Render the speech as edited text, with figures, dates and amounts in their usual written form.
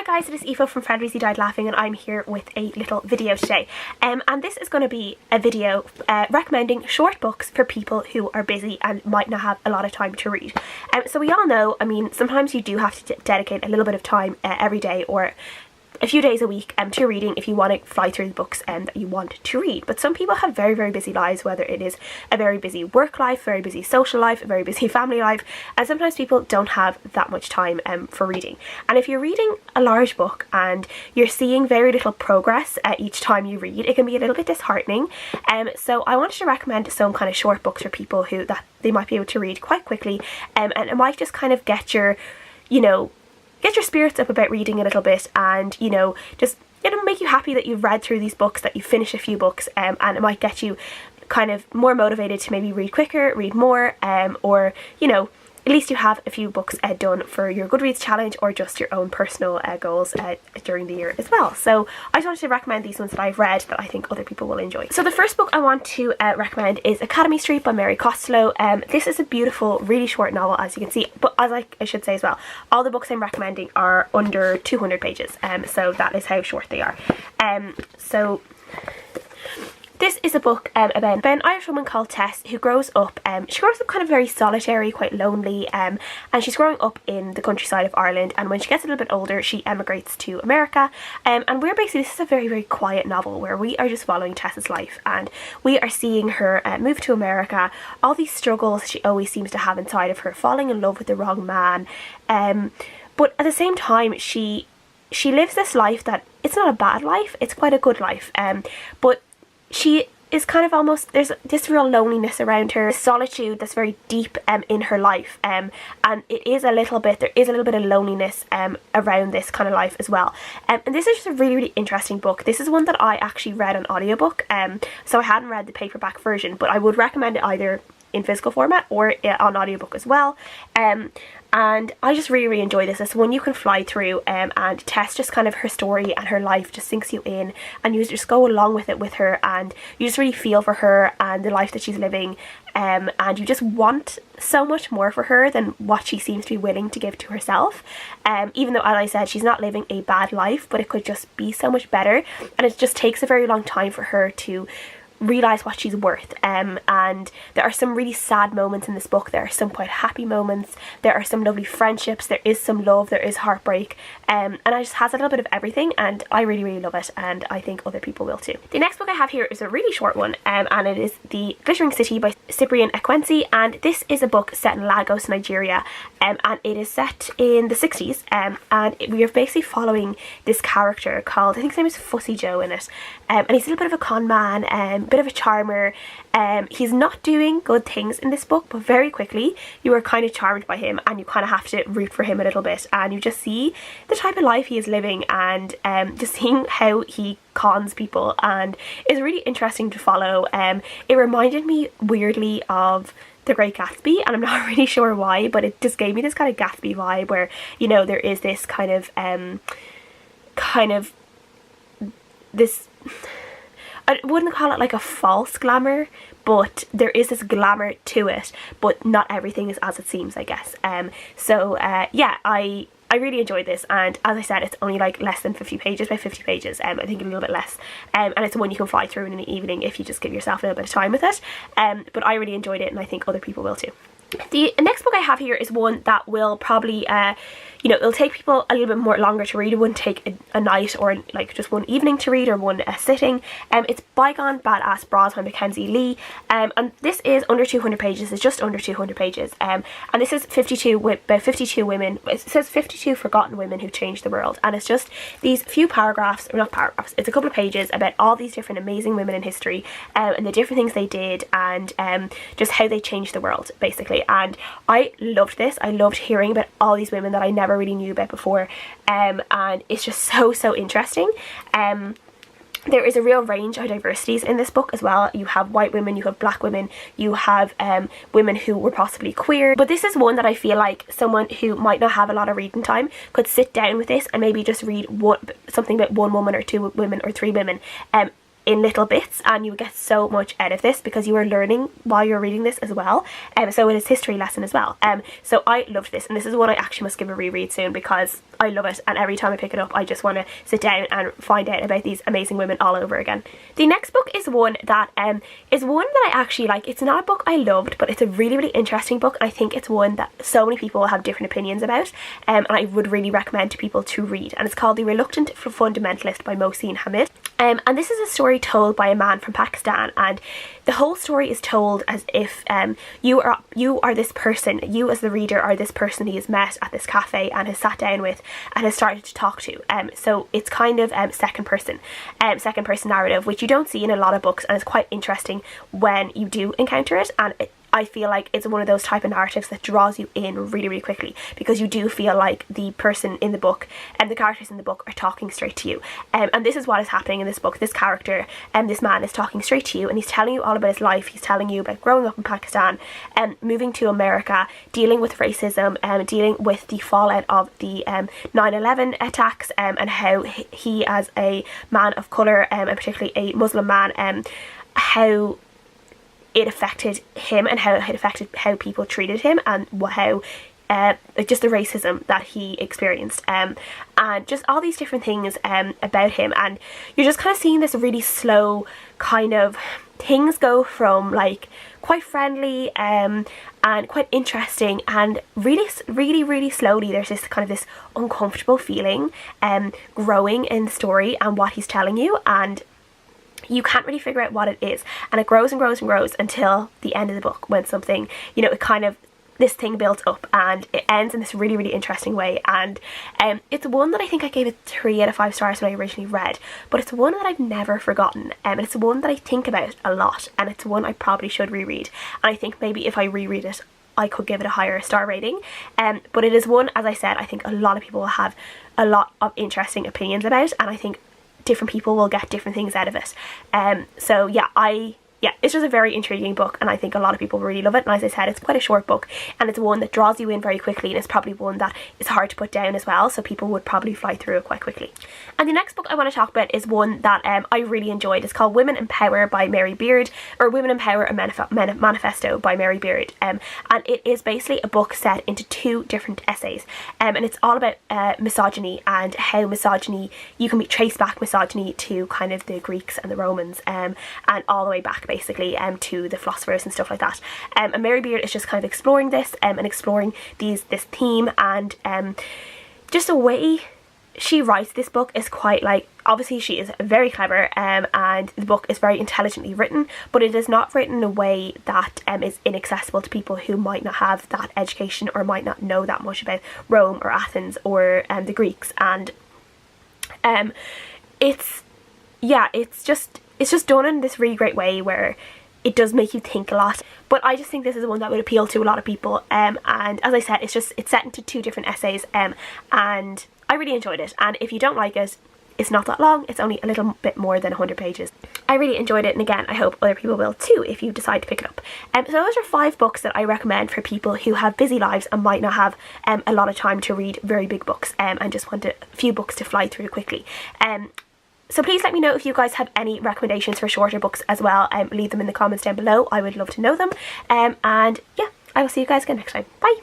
guys, it is Aoife from Friend Reason Died Laughing, and I'm here with a little video today. And this is going to be a video recommending short books for people who are busy and might not have a lot of time to read. So we all know, I mean, sometimes you do have to dedicate a little bit of time every day or a few days a week to reading if you want to fly through the books that you want to read. But some people have very, very busy lives, whether it is a very busy work life, very busy social life, a very busy family life, and sometimes people don't have that much time for reading. And if you're reading a large book and you're seeing very little progress each time you read, it can be a little bit disheartening. So I wanted to recommend some kind of short books for people who that they might be able to read quite quickly, and it might just kind of get your, get your spirits up about reading a little bit, and just make you happy that you've read through these books, that you've finished a few books, and it might get you kind of more motivated to maybe read quicker, read more, or at least you have a few books done for your Goodreads challenge or just your own personal goals during the year as well. So I just wanted to recommend these ones that I've read that I think other people will enjoy. So the first book I want to recommend is Academy Street by Mary Costello. This is a beautiful, really short novel, as you can see, but as I should say as well, all the books I'm recommending are under 200 pages, so that is how short they are. This is a book about an Irish woman called Tess who grows up, she grows up kind of very solitary, quite lonely, and she's growing up in the countryside of Ireland, and when she gets a little bit older she emigrates to America, and this is a very, very quiet novel where we are just following Tess's life, and we are seeing her move to America, all these struggles she always seems to have inside of her, falling in love with the wrong man, but at the same time she lives this life that it's not a bad life, it's quite a good life, but she is kind of almost, there's this real loneliness around her, solitude that's very deep in her life, and there is a little bit of loneliness around this kind of life as well, and this is just a really, really interesting book. This is one that I actually read on audiobook, so I hadn't read the paperback version, but I would recommend it either in physical format or on audiobook as well, and I just really, really enjoy this. It's one you can fly through, and Tess, just kind of her story and her life just sinks you in, and you just go along with it with her, and you just really feel for her and the life that she's living, and you just want so much more for her than what she seems to be willing to give to herself, even though, as I said, she's not living a bad life, but it could just be so much better, and it just takes a very long time for her to realise what she's worth, and there are some really sad moments in this book, there are some quite happy moments, there are some lovely friendships, there is some love, there is heartbreak, and it just has a little bit of everything, and I really, really love it, and I think other people will too. The next book I have here is a really short one, and it is The Glittering City by Cyprian Ekwensi, and this is a book set in Lagos, Nigeria, and it is set in the 60s, and we are basically following this character called, I think his name is Fussy Joe in it, and he's a little bit of a con man, bit of a charmer. He's not doing good things in this book, but very quickly you are kind of charmed by him, and you kind of have to root for him a little bit, and you just see the type of life he is living, and just seeing how he cons people, and it's really interesting to follow. It reminded me weirdly of The Great Gatsby, and I'm not really sure why, but it just gave me this kind of Gatsby vibe where there is this kind of this, I wouldn't call it like a false glamour, but there is this glamour to it, but not everything is as it seems, I guess. Yeah, I really enjoyed this, and as I said, it's only like less than 50 pages, by 50 pages, I think a little bit less, and it's one you can fly through in the evening if you just give yourself a little bit of time with it, but I really enjoyed it, and I think other people will too. The next book I have here is one that will probably, it'll take people a little bit more longer to read. It wouldn't take a night or like just one evening to read or one sitting. It's Bygone Badass Bras by Mackenzie Lee, and this is under 200 pages. It's just under 200 pages, and this is 52 women. It says 52 forgotten women who changed the world, and it's just these few paragraphs, or not paragraphs, it's a couple of pages about all these different amazing women in history, and the different things they did, and just how they changed the world, basically. And I loved this. I loved hearing about all these women that I never really knew about before, and it's just so interesting. There is a real range of diversities in this book as well. You have white women, you have black women, you have women who were possibly queer, but this is one that I feel like someone who might not have a lot of reading time could sit down with this and maybe just read something about one woman or two women or three women, in little bits, and you would get so much out of this because you are learning while you're reading this as well. So it is history lesson as well. So I loved this, and this is one I actually must give a reread soon because I love it, and every time I pick it up I just want to sit down and find out about these amazing women all over again. The next book is one that I actually like. It's not a book I loved, but it's a really, really interesting book. I think it's one that so many people have different opinions about, and I would really recommend to people to read, and it's called The Reluctant Fundamentalist by Mohsin Hamid. And this is a story told by a man from Pakistan, and the whole story is told as if you are this person, you as the reader are this person he has met at this cafe and has sat down with and has started to talk to. So it's kind of second person narrative, which you don't see in a lot of books, and it's quite interesting when you do encounter it. And I feel like it's one of those type of narratives that draws you in really, really quickly, because you do feel like the person in the book and the characters in the book are talking straight to you. And this is what is happening in this book. This character and this man is talking straight to you, and he's telling you all about his life. He's telling you about growing up in Pakistan and moving to America, dealing with racism, dealing with the fallout of the 9/11 attacks, and how he as a man of colour, and particularly a Muslim man, how it affected him and how it affected how people treated him, and how just the racism that he experienced, and just all these different things about him. And you're just kind of seeing this really slow kind of things go from like quite friendly and quite interesting, and really slowly there's this kind of this uncomfortable feeling growing in the story and what he's telling you, and you can't really figure out what it is, and it grows and grows and grows until the end of the book, when something, you know, it kind of, this thing builds up and it ends in this really, really interesting way. And it's one that I think I gave it 3 out of 5 stars when I originally read, but it's one that I've never forgotten, and it's one that I think about a lot, and it's one I probably should reread. And I think maybe if I reread it I could give it a higher star rating, but it is one, as I said, I think a lot of people will have a lot of interesting opinions about, and I think different people will get different things out of it. So yeah, it's just a very intriguing book, and I think a lot of people really love it. And as I said, it's quite a short book, and it's one that draws you in very quickly, and it's probably one that is hard to put down as well, so people would probably fly through it quite quickly. And the next book I want to talk about is one that I really enjoyed. It's called Women in Power by Mary Beard, or Women in Power, a Manifesto by Mary Beard, and it is basically a book set into 2 different essays, and it's all about misogyny, and how misogyny, you can trace back misogyny to kind of the Greeks and the Romans, and all the way back basically to the philosophers and stuff like that. And Mary Beard is just kind of exploring this, and exploring this theme, and just the way she writes this book is quite, like, obviously she is very clever, and the book is very intelligently written, but it is not written in a way that is inaccessible to people who might not have that education or might not know that much about Rome or Athens or the Greeks. And it's just done in this really great way where it does make you think a lot. But I just think this is one that would appeal to a lot of people, and as I said, it's set into 2 different essays, and I really enjoyed it. And if you don't like it, it's not that long, it's only a little bit more than 100 pages. I really enjoyed it, and again, I hope other people will too if you decide to pick it up. So those are 5 books that I recommend for people who have busy lives and might not have a lot of time to read very big books, and just want a few books to fly through quickly. So please let me know if you guys have any recommendations for shorter books as well. Leave them in the comments down below. I would love to know them. And yeah, I will see you guys again next time. Bye!